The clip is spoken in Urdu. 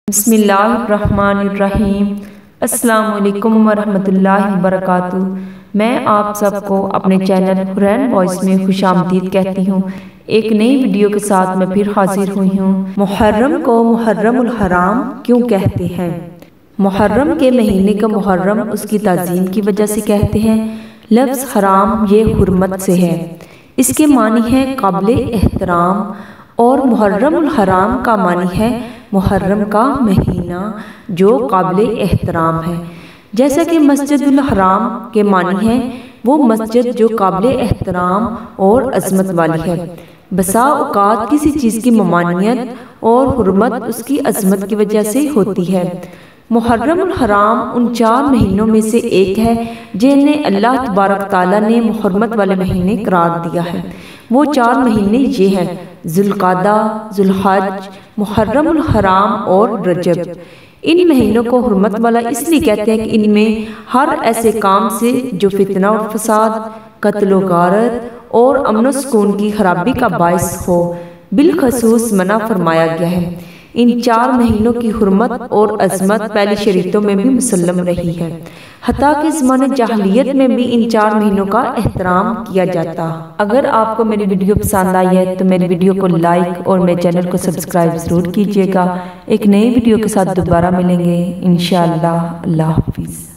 بسم اللہ الرحمن الرحیم۔ السلام علیکم ورحمۃ اللہ وبرکاتہ۔ میں آپ سب کو اپنے چینل حرین وائس میں خوش آمدید کہتی ہوں۔ ایک نئی ویڈیو کے ساتھ میں پھر حاضر ہوئی ہوں۔ محرم کو محرم الحرام کیوں کہتے ہیں؟ محرم کے مہینے کا محرم اس کی تعظیم کی وجہ سے کہتے ہیں۔ لفظ حرام یہ حرمت سے ہے، اس کے معنی ہے قابل احترام، اور محرم الحرام کا معنی ہے محرم کا مہینہ جو قابل احترام ہے۔ جیسا کہ مسجد الحرام کے معنی ہے وہ مسجد جو قابل احترام اور عظمت والی ہے۔ بسا اوقات کسی چیز کی ممانعت اور حرمت اس کی عظمت کی وجہ سے ہوتی ہے۔ محرم الحرام ان 4 مہینوں میں سے ایک ہے جنہیں اللہ تبارک تعالیٰ نے حرمت والے مہینے قرار دیا ہے۔ وہ 4 مہینے یہ ہیں: ذوالقعدہ، ذوالحج، محرم الحرام اور رجب۔ ان مہینوں کو حرمت والا اس لیے کہتے ہیں کہ ان میں ہر ایسے کام سے جو فتنہ اور فساد، قتل و غارت اور امن و سکون کی خرابی کا باعث ہو بالخصوص منع فرمایا گیا ہے۔ ان 4 مہینوں کی حرمت اور عظمت پہلی شریعتوں میں بھی مسلم رہی ہے، حتیٰ کہ زمانہ جاہلیت میں بھی ان 4 مہینوں کا احترام کیا جاتا۔ اگر آپ کو میری ویڈیو پسند آئی ہے تو میری ویڈیو کو لائک اور میرے چینل کو سبسکرائب ضرور کیجیے گا۔ ایک نئی ویڈیو کے ساتھ دوبارہ ملیں گے انشاءاللہ۔ اللہ حافظ۔